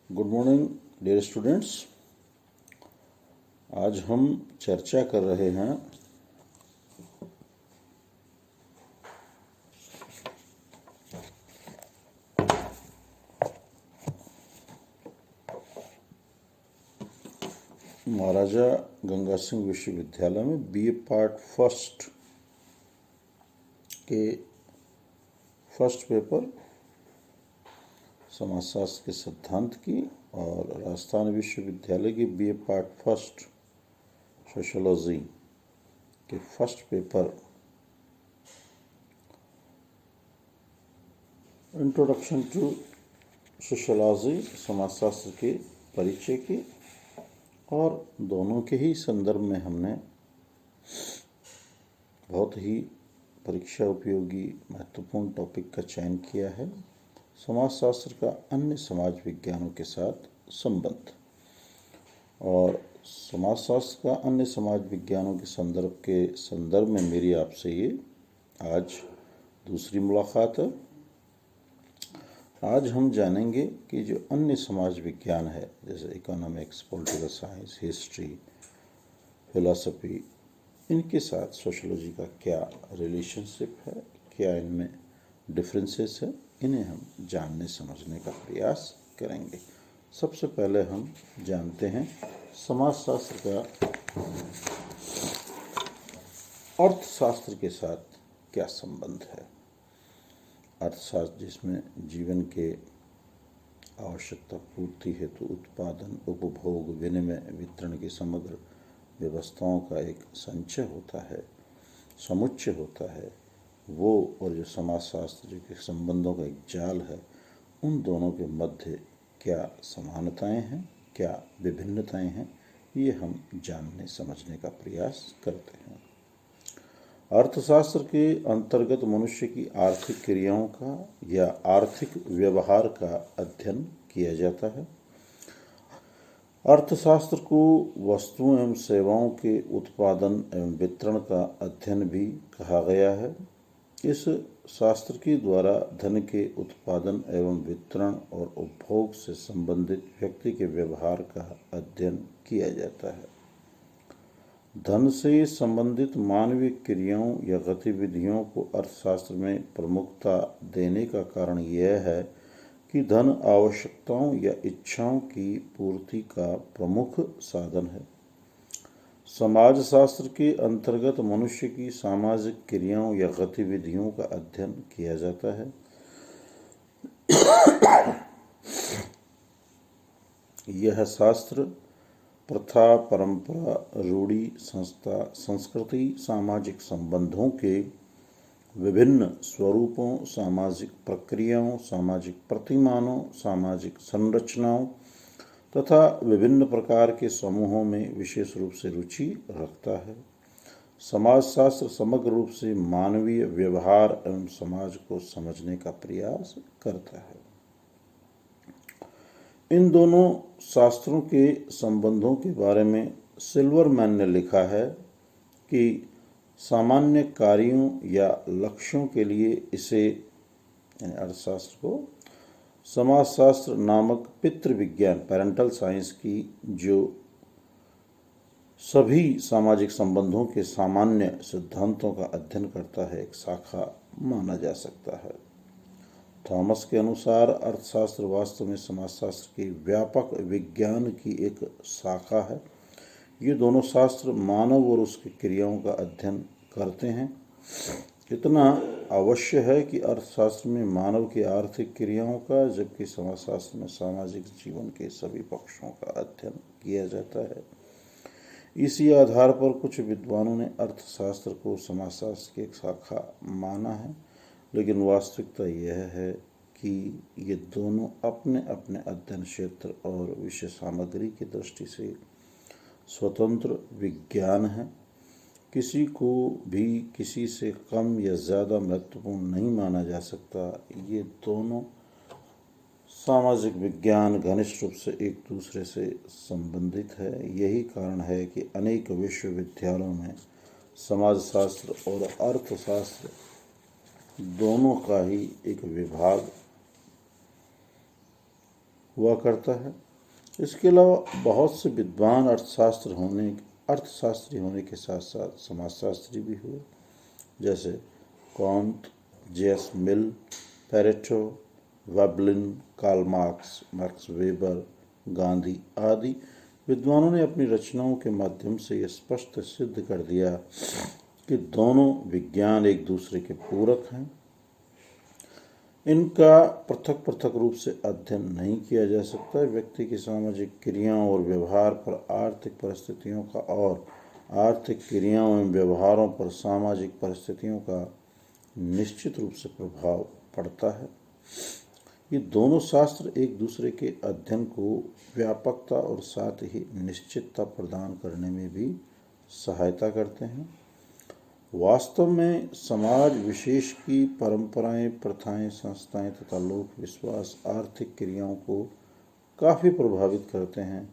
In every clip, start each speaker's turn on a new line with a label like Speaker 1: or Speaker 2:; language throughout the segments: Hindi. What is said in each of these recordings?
Speaker 1: Good morning dear students. आज हम चर्चा कर रहे हैं महाराजा गंगा सिंह विश्वविद्यालय में बीए पार्ट फर्स्ट के फर्स्ट पेपर समाजशास्त्र के सिद्धांत की और राजस्थान विश्वविद्यालय की बीए पार्ट फर्स्ट सोशियोलॉजी के first paper introduction to sociology समाजशास्त्र के परिचय की और दोनों के ही संदर्भ में हमने बहुत ही परीक्षा उपयोगी महत्वपूर्ण टॉपिक का चयन किया है। समाजशास्त्र का अन्य समाज विज्ञानों के साथ संबंध और समाजशास्त्र का अन्य समाज विज्ञानों के संदर्भ में मेरी आपसे ये आज दूसरी मुलाकात है। आज हम जानेंगे कि जो अन्य समाज विज्ञान है जैसे economics, political science, history, philosophy, इनके साथ सोशियोलॉजी का क्या रिलेशनशिप है, क्या इनमें डिफरेंसेस है, इन्हें हम जानने समझने का प्रयास करेंगे। सबसे पहले हम जानते हैं समाजशास्त्र का अर्थशास्त्र के साथ क्या संबंध है। अर्थशास्त्र जिसमें जीवन के आवश्यकता पूर्ति हेतु उत्पादन, उपभोग, विनिमय, वितरण की समग्र व्यवस्थाओं का एक संचय होता है, समुच्चय होता है, वो और जो समाजशास्त्र जो कि संबंधों का एक जाल है, उन दोनों के मध्य क्या समानताएं हैं, क्या विभिन्नताएं हैं, ये हम जानने समझने का प्रयास करते हैं। अर्थशास्त्र के अंतर्गत मनुष्य की आर्थिक क्रियाओं का या आर्थिक व्यवहार का अध्ययन किया जाता है। अर्थशास्त्र को वस्तुओं एवं सेवाओं के उत्पादन एवं वितरण का अध्ययन भी कहा गया है। इस शास्त्र के द्वारा धन के उत्पादन एवं वितरण और उपभोग से संबंधित व्यक्ति के व्यवहार का अध्ययन किया जाता है। धन से संबंधित मानवीय क्रियाओं या गतिविधियों को अर्थशास्त्र में प्रमुखता देने का कारण यह है कि धन आवश्यकताओं या इच्छाओं की पूर्ति का प्रमुख साधन है। समाजशास्त्र के अंतर्गत मनुष्य की सामाजिक क्रियाओं या गतिविधियों का अध्ययन किया जाता है। यह शास्त्र प्रथा, परंपरा, रूढ़ि, संस्था, संस्कृति, सामाजिक संबंधों के विभिन्न स्वरूपों, सामाजिक प्रक्रियाओं, सामाजिक प्रतिमानों, सामाजिक संरचनाओं तथा विभिन्न प्रकार के समूहों में विशेष रूप से रुचि रखता है। समाजशास्त्र समग्र रूप से मानवीय व्यवहार एवं समाज को समझने का प्रयास करता है। इन दोनों शास्त्रों के संबंधों के बारे में सिल्वरमैन ने लिखा है कि सामान्य कार्यों या लक्ष्यों के लिए इसे यानी अर्थशास्त्र को समाजशास्त्र नामक पितृविज्ञान पेरेंटल साइंस की जो सभी सामाजिक संबंधों के सामान्य सिद्धांतों का अध्ययन करता है, एक शाखा माना जा सकता है। थॉमस के अनुसार अर्थशास्त्र वास्तव में समाजशास्त्र की व्यापक विज्ञान की एक शाखा है। ये दोनों शास्त्र मानव और उसकी क्रियाओं का अध्ययन करते हैं। इतना अवश्य है कि अर्थशास्त्र में मानव की आर्थिक क्रियाओं का, जबकि समाजशास्त्र में सामाजिक जीवन के सभी पक्षों का अध्ययन किया जाता है। इसी आधार पर कुछ विद्वानों ने अर्थशास्त्र को समाजशास्त्र की एक शाखा माना है, लेकिन वास्तविकता यह है कि ये दोनों अपने अपने अध्ययन क्षेत्र और विषय सामग्री की दृष्टि से स्वतंत्र विज्ञान हैं। किसी को भी किसी से कम या ज़्यादा महत्वपूर्ण नहीं माना जा सकता। ये दोनों सामाजिक विज्ञान घनिष्ठ रूप से एक दूसरे से संबंधित है। यही कारण है कि अनेक विश्वविद्यालयों में समाजशास्त्र और अर्थशास्त्र दोनों का ही एक विभाग हुआ करता है। इसके अलावा बहुत से विद्वान अर्थशास्त्री होने के साथ साथ समाजशास्त्री भी हुए, जैसे Comte, J S. Mill, Pareto, Veblen, Karl Marx, Max Weber, Gandhi आदि विद्वानों ने अपनी रचनाओं के माध्यम से यह स्पष्ट सिद्ध कर दिया कि दोनों विज्ञान एक दूसरे के पूरक हैं। इनका पृथक पृथक रूप से अध्ययन नहीं किया जा सकता। व्यक्ति की सामाजिक क्रियाओं और व्यवहार पर आर्थिक परिस्थितियों का और आर्थिक क्रियाओं एवं व्यवहारों पर सामाजिक परिस्थितियों का निश्चित रूप से प्रभाव पड़ता है। ये दोनों शास्त्र एक दूसरे के अध्ययन को व्यापकता और साथ ही निश्चितता प्रदान करने में भी सहायता करते हैं। वास्तव में समाज विशेष की परंपराएं, प्रथाएं, संस्थाएं तथा लोक विश्वास आर्थिक क्रियाओं को काफ़ी प्रभावित करते हैं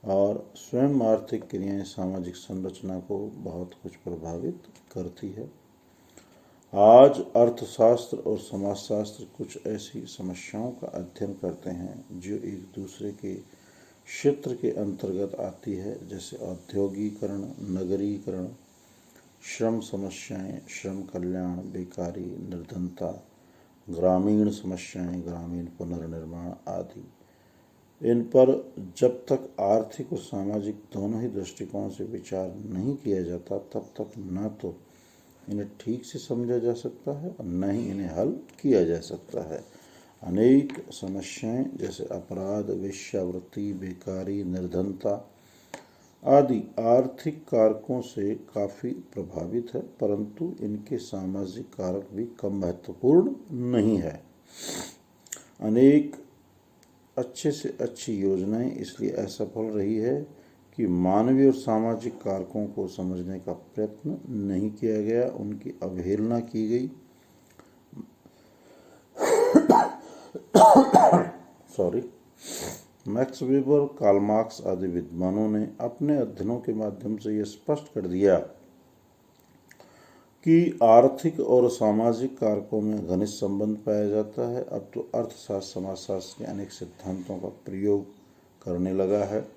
Speaker 1: और स्वयं आर्थिक क्रियाएं सामाजिक संरचना को बहुत कुछ प्रभावित करती है। आज अर्थशास्त्र और समाजशास्त्र कुछ ऐसी समस्याओं का अध्ययन करते हैं जो एक दूसरे के क्षेत्र के अंतर्गत आती है, जैसे औद्योगिकरण, नगरीकरण, श्रम समस्याएं, श्रम कल्याण, बेकारी, निर्धनता, ग्रामीण समस्याएं, ग्रामीण पुनर्निर्माण आदि। इन पर जब तक आर्थिक और सामाजिक दोनों ही दृष्टिकोण से विचार नहीं किया जाता तब तक न तो इन्हें ठीक से समझा जा सकता है और न ही इन्हें हल किया जा सकता है। अनेक समस्याएं जैसे अपराध, वेश्यावृत्ति, बेकारी, निर्धनता आदि आर्थिक कारकों से काफ़ी प्रभावित है, परंतु इनके सामाजिक कारक भी कम महत्वपूर्ण नहीं है। अनेक अच्छे से अच्छी योजनाएं इसलिए असफल रही है कि मानवीय और सामाजिक कारकों को समझने का प्रयत्न नहीं किया गया, उनकी अवहेलना की गई। मैक्स वेबर, कार्ल मार्क्स आदि विद्वानों ने अपने अध्ययनों के माध्यम से यह स्पष्ट कर दिया कि आर्थिक और सामाजिक कारकों में घनिष्ठ संबंध पाया जाता है। अब तो अर्थशास्त्र समाजशास्त्र के अनेक सिद्धांतों का प्रयोग करने लगा है।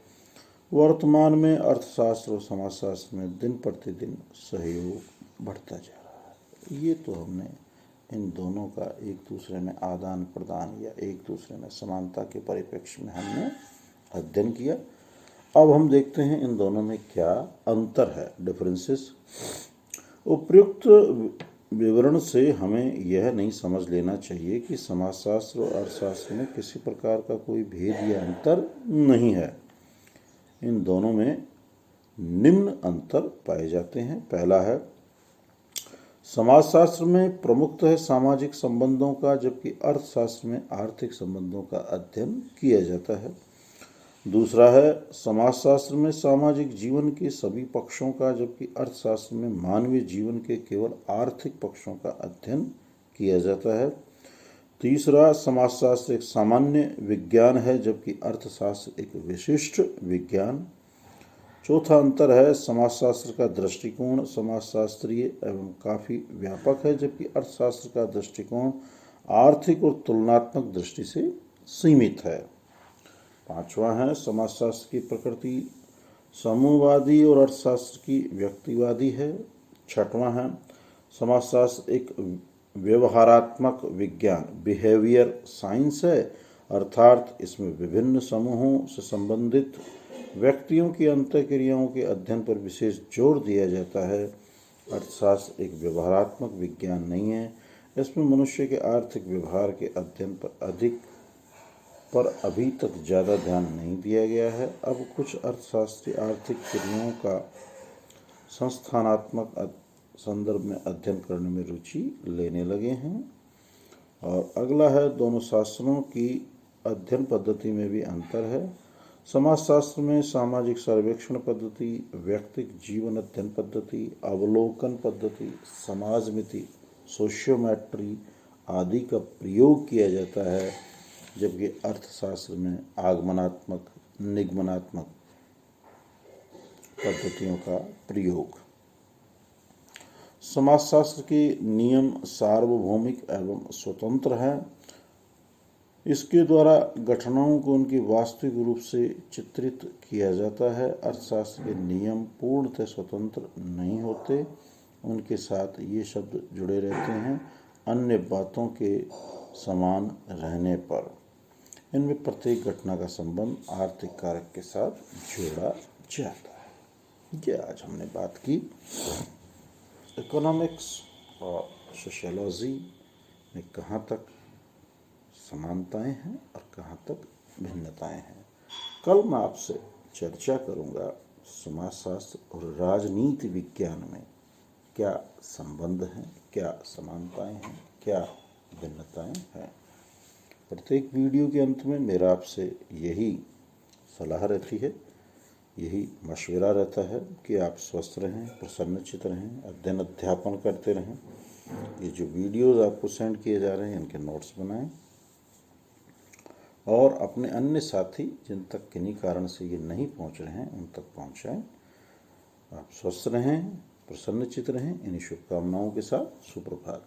Speaker 1: वर्तमान में अर्थशास्त्र और समाजशास्त्र में दिन प्रतिदिन सहयोग बढ़ता जा रहा है। ये तो हमने इन दोनों का एक दूसरे में आदान प्रदान या एक दूसरे में समानता के परिप्रेक्ष्य में हमने अध्ययन किया। अब हम देखते हैं इन दोनों में क्या अंतर है, डिफरेंसेस। उपयुक्त विवरण से हमें यह नहीं समझ लेना चाहिए कि समाजशास्त्र और अर्थशास्त्र में किसी प्रकार का कोई भेद या अंतर नहीं है। इन दोनों में निम्न अंतर पाए जाते हैं। पहला है, समाजशास्त्र में प्रमुखतः सामाजिक संबंधों का, जबकि अर्थशास्त्र में आर्थिक संबंधों का अध्ययन किया जाता है। दूसरा है, समाजशास्त्र में सामाजिक जीवन के सभी पक्षों का, जबकि अर्थशास्त्र में मानवीय जीवन के केवल आर्थिक पक्षों का अध्ययन किया जाता है। तीसरा, समाजशास्त्र एक सामान्य विज्ञान है, जबकि अर्थशास्त्र एक विशिष्ट विज्ञान। चौथा अंतर है, समाजशास्त्र का दृष्टिकोण समाजशास्त्रीय एवं काफ़ी व्यापक है, जबकि अर्थशास्त्र का दृष्टिकोण आर्थिक और तुलनात्मक दृष्टि से सीमित है। पांचवा है, समाजशास्त्र की प्रकृति समूहवादी और अर्थशास्त्र की व्यक्तिवादी है। छठवां है, समाजशास्त्र एक व्यवहारात्मक विज्ञान बिहेवियर साइंस है, अर्थात इसमें विभिन्न समूहों से संबंधित व्यक्तियों की अंतःक्रियाओं के अध्ययन पर विशेष जोर दिया जाता है। अर्थशास्त्र एक व्यवहारात्मक विज्ञान नहीं है, इसमें मनुष्य के आर्थिक व्यवहार के अध्ययन पर अभी तक ज़्यादा ध्यान नहीं दिया गया है। अब कुछ अर्थशास्त्री आर्थिक क्रियाओं का संस्थानात्मक संदर्भ में अध्ययन करने में रुचि लेने लगे हैं। और अगला है, दोनों शास्त्रों की अध्ययन पद्धति में भी अंतर है। समाजशास्त्र में सामाजिक सर्वेक्षण पद्धति, व्यक्तिक जीवन अध्ययन पद्धति, अवलोकन पद्धति, समाजमिति, सोशियोमेट्री आदि का प्रयोग किया जाता है, जबकि अर्थशास्त्र में आगमनात्मक, निगमनात्मक पद्धतियों का प्रयोग। समाजशास्त्र के नियम सार्वभौमिक एवं स्वतंत्र हैं। इसके द्वारा घटनाओं को उनकी वास्तविक रूप से चित्रित किया जाता है। अर्थशास्त्र के नियम पूर्णतः स्वतंत्र नहीं होते, उनके साथ ये शब्द जुड़े रहते हैं अन्य बातों के समान रहने पर। इनमें प्रत्येक घटना का संबंध आर्थिक कारक के साथ जोड़ा जाता है। ये आज हमने बात की इकोनॉमिक्स और सोशियोलॉजी में कहाँ तक समानताएं हैं और कहाँ तक भिन्नताएं हैं। कल मैं आपसे चर्चा करूंगा समाजशास्त्र और राजनीति विज्ञान में क्या संबंध हैं, क्या समानताएं हैं, क्या भिन्नताएं हैं। प्रत्येक वीडियो के अंत में मेरा आपसे यही सलाह रहती है, यही मशवरा रहता है कि आप स्वस्थ रहें, प्रसन्नचित रहें, अध्ययन अध्यापन करते रहें। ये जो वीडियोज़ आपको सेंड किए जा रहे हैं इनके नोट्स बनाएं और अपने अन्य साथी जिन तक किन्हीं कारण से ये नहीं पहुंच रहे हैं उन तक पहुंचाएं। आप स्वस्थ रहें, प्रसन्नचित रहें। इन्हीं शुभकामनाओं के साथ सुप्रभात।